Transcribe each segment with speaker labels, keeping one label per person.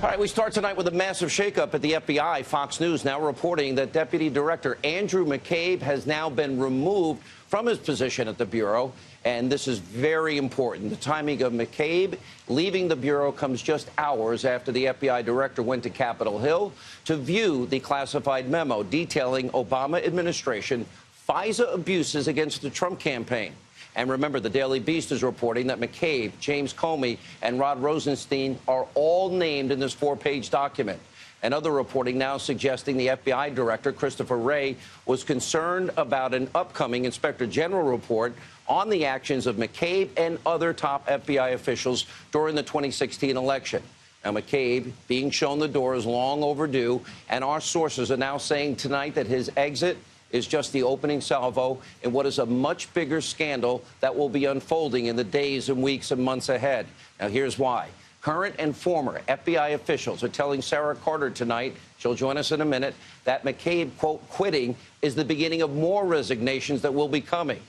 Speaker 1: All right, we start tonight with a massive shakeup at the FBI. Fox News now reporting that Deputy Director Andrew McCabe has now been removed from his position at the Bureau. And this is very important. The timing of McCabe leaving the Bureau comes just hours after the FBI director went to Capitol Hill to view the classified memo detailing Obama administration FISA abuses against the Trump campaign. And remember, the Daily Beast is reporting that McCabe, James Comey, and Rod Rosenstein are all named in this 4-page document. And other reporting now suggesting the FBI director, Christopher Wray, was concerned about an upcoming Inspector General report on the actions of McCabe and other top FBI officials during the 2016 election. Now, McCabe being shown the door is long overdue, and our sources are now saying tonight that his exit is just the opening salvo in what is a much bigger scandal that will be unfolding in the days and weeks and months ahead. Now, here's why. Current and former FBI officials are telling Sarah Carter tonight, she'll join us in a minute, that McCabe, quote, quitting is the beginning of more resignations that will be coming.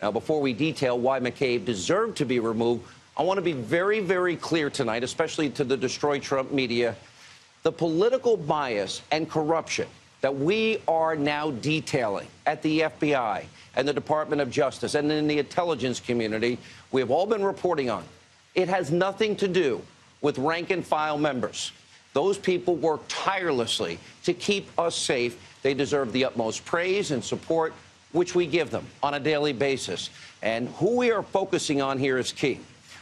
Speaker 1: Now, before we detail why McCabe deserved to be removed, I want to be very, very clear tonight, especially to the Destroy Trump media. The political bias and corruption that we are now detailing at the FBI and the Department of Justice and in the intelligence community, we have all been reporting on. It has nothing to do with rank-and-file members. Those people work tirelessly to keep us safe. They deserve the utmost praise and support, which we give them on a daily basis. And who we are focusing on here is key.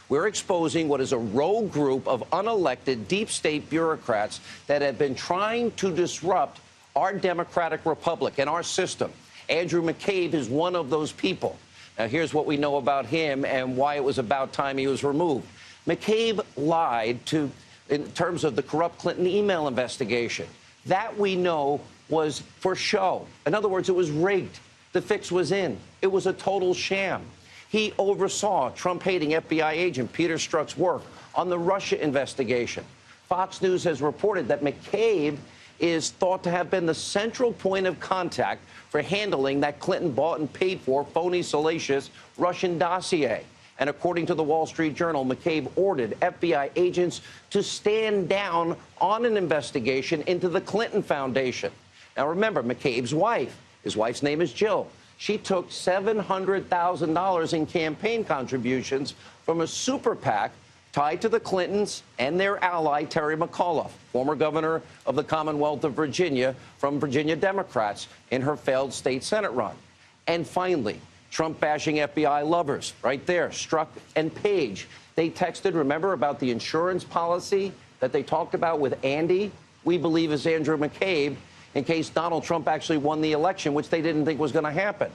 Speaker 1: We're exposing what is a rogue group of unelected deep state bureaucrats that have been trying to disrupt our democratic republic and our system. Andrew McCabe is one of those people. Now, here's what we know about him and why it was about time he was removed. McCabe lied in terms of the corrupt Clinton email investigation. That we know was for show. In other words, it was rigged. The fix was in. It was a total sham. He oversaw Trump-hating FBI agent Peter Strzok's work on the Russia investigation. Fox News has reported that McCabe is thought to have been the central point of contact for handling that Clinton bought and paid for phony, salacious Russian dossier. And according to the Wall Street Journal, McCabe ordered FBI agents to stand down on an investigation into the Clinton Foundation. Now, remember, McCabe's wife, his wife's name is Jill. She took $700,000 in campaign contributions from a super PAC tied to the Clintons and their ally, Terry McAuliffe, former governor of the Commonwealth of Virginia from Virginia Democrats in her failed state Senate run. And finally, Trump-bashing FBI lovers, right there, Strzok and Page. They texted, remember, about the insurance policy that they talked about with Andy, we believe is Andrew McCabe, in case Donald Trump actually won the election, which they didn't think was going to happen.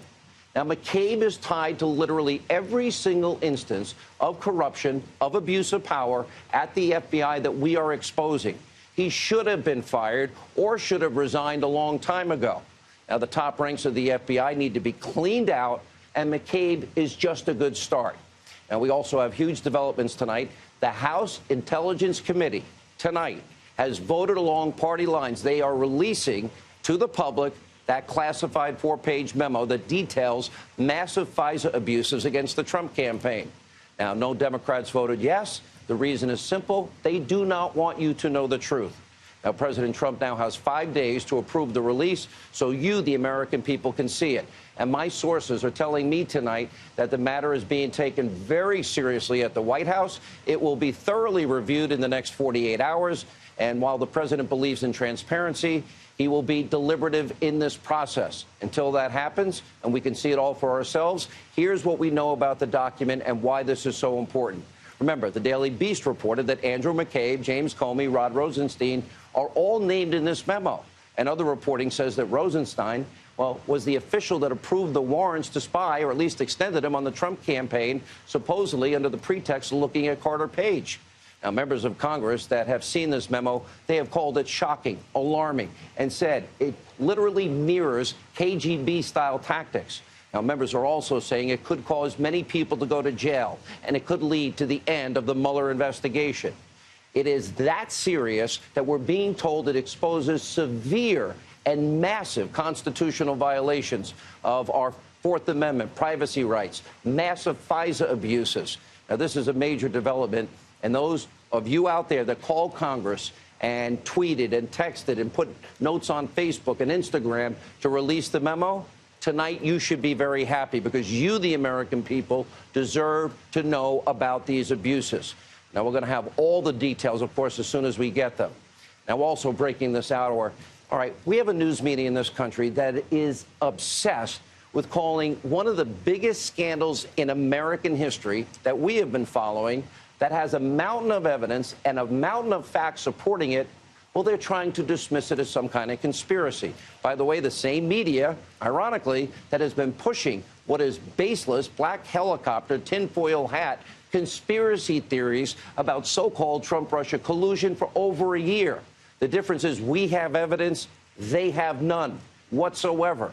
Speaker 1: Now, McCabe is tied to literally every single instance of corruption, of abuse of power at the FBI that we are exposing. He should have been fired or should have resigned a long time ago. Now, the top ranks of the FBI need to be cleaned out, and McCabe is just a good start. Now, we also have huge developments tonight. The House Intelligence Committee tonight has voted along party lines. They are releasing to the public that classified 4-page memo that details massive FISA abuses against the Trump campaign. Now, no Democrats voted yes. The reason is simple. They do not want you to know the truth. Now, President Trump now has 5 days to approve the release so you, the American people, can see it. And my sources are telling me tonight that the matter is being taken very seriously at the White House. It will be thoroughly reviewed in the next 48 hours. And while the president believes in transparency, he will be deliberative in this process. Until that happens, and we can see it all for ourselves, here's what we know about the document and why this is so important. Remember, the Daily Beast reported that Andrew McCabe, James Comey, Rod Rosenstein are all named in this memo. And other reporting says that Rosenstein, well, was the official that approved the warrants to spy, or at least extended them on the Trump campaign, supposedly under the pretext of looking at Carter Page. Now, members of Congress that have seen this memo, they have called it shocking, alarming, and said it literally mirrors KGB-style tactics. Now, members are also saying it could cause many people to go to jail, and it could lead to the end of the Mueller investigation. It is that serious that we're being told it exposes severe and massive constitutional violations of our Fourth Amendment, privacy rights, massive FISA abuses. Now, this is a major development, and those of you out there that called Congress and tweeted and texted and put notes on Facebook and Instagram to release the memo, tonight you should be very happy because you, the American people, deserve to know about these abuses. Now, we're going to have all the details, of course, as soon as we get them. Now, also breaking this hour, all right, we have a news media in this country that is obsessed with calling one of the biggest scandals in American history that we have been following, that has a mountain of evidence and a mountain of facts supporting it. Well, they're trying to dismiss it as some kind of conspiracy. By the way, the same media, ironically, that has been pushing what is baseless, black helicopter, tinfoil hat, conspiracy theories about so-called Trump-Russia collusion for over a year. The difference is we have evidence, they have none whatsoever.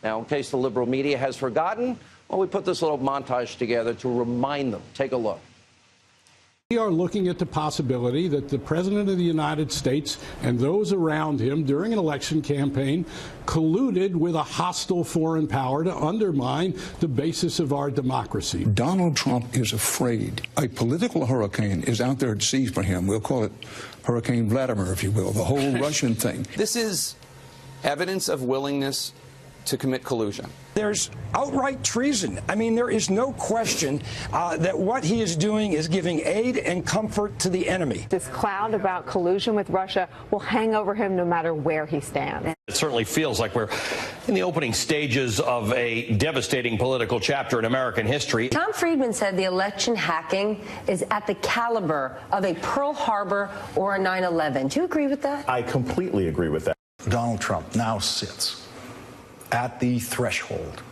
Speaker 1: Now, in case the liberal media has forgotten, well, we put this little montage together to remind them. Take a look.
Speaker 2: We are looking at the possibility that the President of the United States and those around him during an election campaign colluded with a hostile foreign power to undermine the basis of our democracy.
Speaker 3: Donald Trump is afraid. A political hurricane is out there at sea for him. We'll call it Hurricane Vladimir, if you will, the whole Russian thing.
Speaker 4: This is evidence of willingness to commit collusion.
Speaker 5: There's outright treason. I mean, there is no question that what he is doing is giving aid and comfort to the enemy.
Speaker 6: This cloud about collusion with Russia will hang over him no matter where he stands.
Speaker 7: It certainly feels like we're in the opening stages of a devastating political chapter in American history.
Speaker 8: Tom Friedman said the election hacking is at the caliber of a Pearl Harbor or a 9/11. Do you agree with that?
Speaker 9: I completely agree with that.
Speaker 10: Donald Trump now sits at the threshold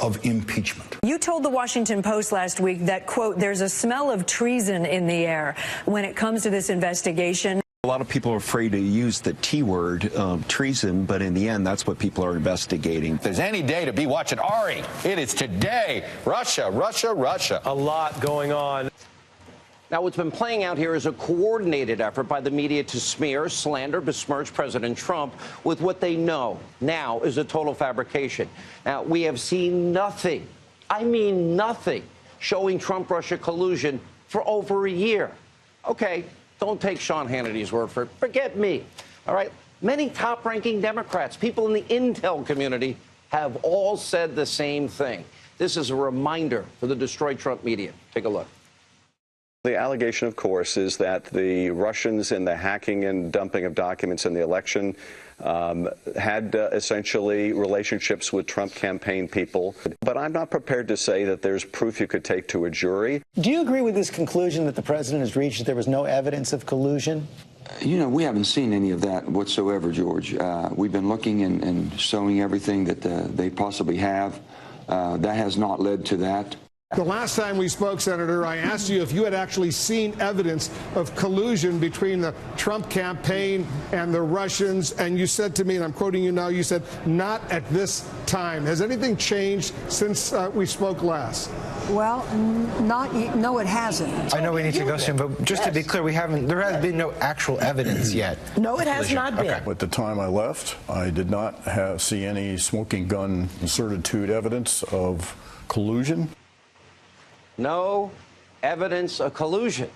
Speaker 10: of impeachment.
Speaker 11: You told the Washington Post last week that, quote, there's a smell of treason in the air when it comes to this investigation.
Speaker 12: A lot of people are afraid to use the T word, treason, but in the end, that's what people are investigating.
Speaker 13: If there's any day to be watching Ari, it is today. Russia, Russia, Russia.
Speaker 7: A lot going on.
Speaker 1: Now, what's been playing out here is a coordinated effort by the media to smear, slander, besmirch President Trump with what they know now is a total fabrication. Now, we have seen nothing, I mean nothing, showing Trump-Russia collusion for over a year. Okay, don't take Sean Hannity's word for it. Forget me. All right? Many top-ranking Democrats, people in the intel community, have all said the same thing. This is a reminder for the Destroy Trump media. Take a look.
Speaker 14: The allegation, of course, is that the Russians in the hacking and dumping of documents in the election had essentially relationships with Trump campaign people. But I'm not prepared to say that there's proof you could take to a jury.
Speaker 15: Do you agree with this conclusion that the president has reached, that there was no evidence of collusion?
Speaker 3: You know, we haven't seen any of that whatsoever, George. We've been looking and showing everything that they possibly have. That has not led to that.
Speaker 2: The last time we spoke, Senator, I asked you if you had actually seen evidence of collusion between the Trump campaign and the Russians, and you said to me, and I'm quoting you now, you said, not at this time. Has anything changed since we spoke last?
Speaker 11: Well, no, it hasn't.
Speaker 15: I know we need to go soon, but just to be clear, there has been no actual evidence yet.
Speaker 11: No, it has not been.
Speaker 10: At the time I left, I did not see any smoking gun certitude evidence of collusion.
Speaker 1: No evidence of collusion.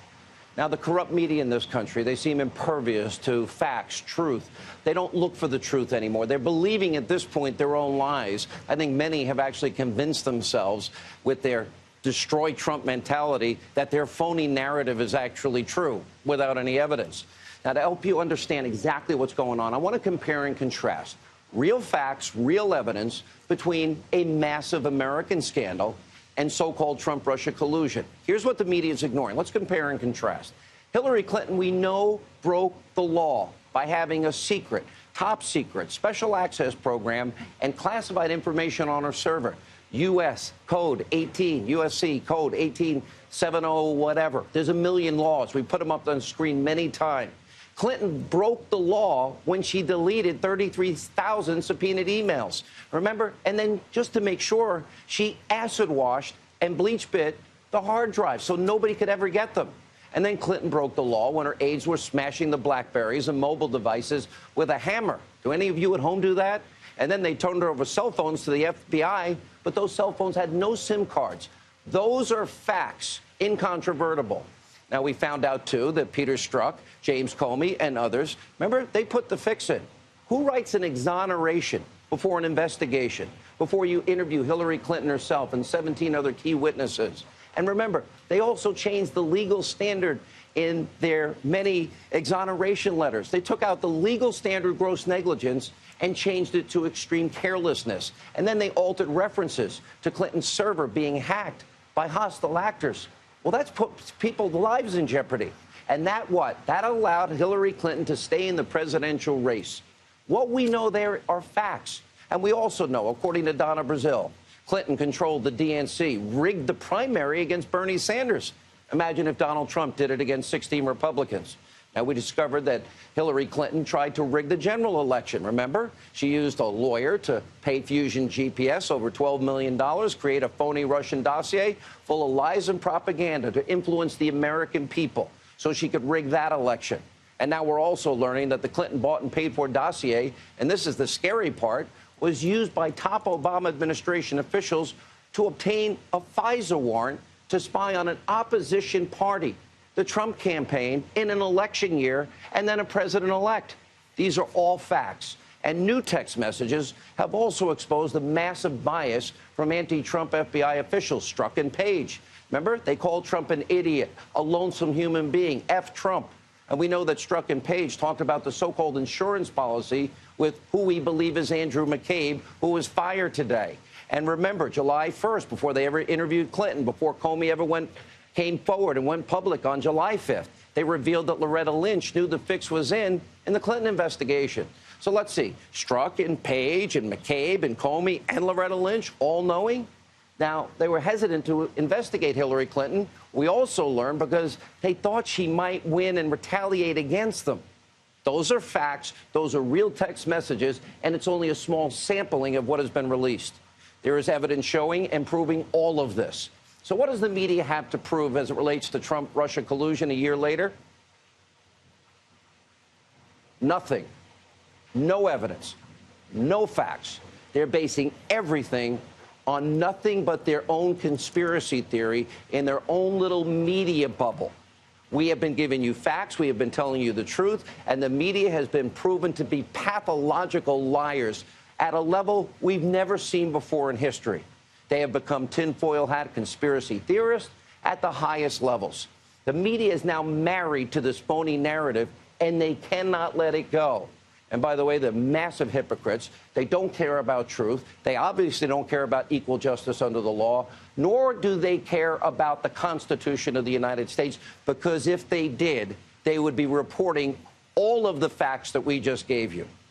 Speaker 1: Now, the corrupt media in this country, they seem impervious to facts, truth. They don't look for the truth anymore. They're believing at this point their own lies. I think many have actually convinced themselves with their destroy Trump mentality that their phony narrative is actually true without any evidence. Now, to help you understand exactly what's going on, I want to compare and contrast real facts, real evidence between a massive American scandal and so-called Trump-Russia collusion. Here's what the media is ignoring. Let's compare and contrast. Hillary Clinton, we know, broke the law by having a secret, top secret, special access program and classified information on her server. U.S. Code 18, USC Code 1870, whatever. There's a million laws. We put them up on the screen many times. Clinton broke the law when she deleted 33,000 subpoenaed emails. Remember? And then just to make sure, she acid washed and bleach bit the hard drive so nobody could ever get them. And then Clinton broke the law when her aides were smashing the BlackBerries and mobile devices with a hammer. Do any of you at home do that? And then they turned over cell phones to the FBI, but those cell phones had no SIM cards. Those are facts, incontrovertible. Now, we found out, too, that Peter Strzok, James Comey, and others, remember, they put the fix in. Who writes an exoneration before an investigation, before you interview Hillary Clinton herself and 17 other key witnesses? And remember, they also changed the legal standard in their many exoneration letters. They took out the legal standard gross negligence and changed it to extreme carelessness. And then they altered references to Clinton's server being hacked by hostile actors. Well, that's put people's lives in jeopardy. And that allowed Hillary Clinton to stay in the presidential race. What we know there are facts. And we also know, according to Donna Brazile, Clinton controlled the DNC, rigged the primary against Bernie Sanders. Imagine if Donald Trump did it against 16 Republicans. Now, we discovered that Hillary Clinton tried to rig the general election, remember? She used a lawyer to pay Fusion GPS over $12 million, create a phony Russian dossier full of lies and propaganda to influence the American people so she could rig that election. And now we're also learning that the Clinton bought and paid for dossier, and this is the scary part, was used by top Obama administration officials to obtain a FISA warrant to spy on an opposition party, the Trump campaign, in an election year, and then a president-elect. These are all facts. And new text messages have also exposed the massive bias from anti-Trump FBI officials, Strzok and Page. Remember, they called Trump an idiot, a lonesome human being, F Trump. And we know that Strzok and Page talked about the so-called insurance policy with who we believe is Andrew McCabe, who was fired today. And remember, July 1st, before they ever interviewed Clinton, before Comey ever came forward and went public on July 5th, they revealed that Loretta Lynch knew the fix was in the Clinton investigation. So let's see, Strzok and Page and McCabe and Comey and Loretta Lynch all knowing? Now, they were hesitant to investigate Hillary Clinton. We also learned because they thought she might win and retaliate against them. Those are facts. Those are real text messages, and it's only a small sampling of what has been released. There is evidence showing and proving all of this. So what does the media have to prove as it relates to Trump-Russia collusion a year later? Nothing. No evidence. No facts. They're basing everything on nothing but their own conspiracy theory in their own little media bubble. We have been giving you facts, we have been telling you the truth, and the media has been proven to be pathological liars at a level we've never seen before in history. They have become tinfoil hat conspiracy theorists at the highest levels. The media is now married to this phony narrative, and they cannot let it go. And by the way, they're massive hypocrites. They don't care about truth. They obviously don't care about equal justice under the law, nor do they care about the Constitution of the United States, because if they did, they would be reporting all of the facts that we just gave you.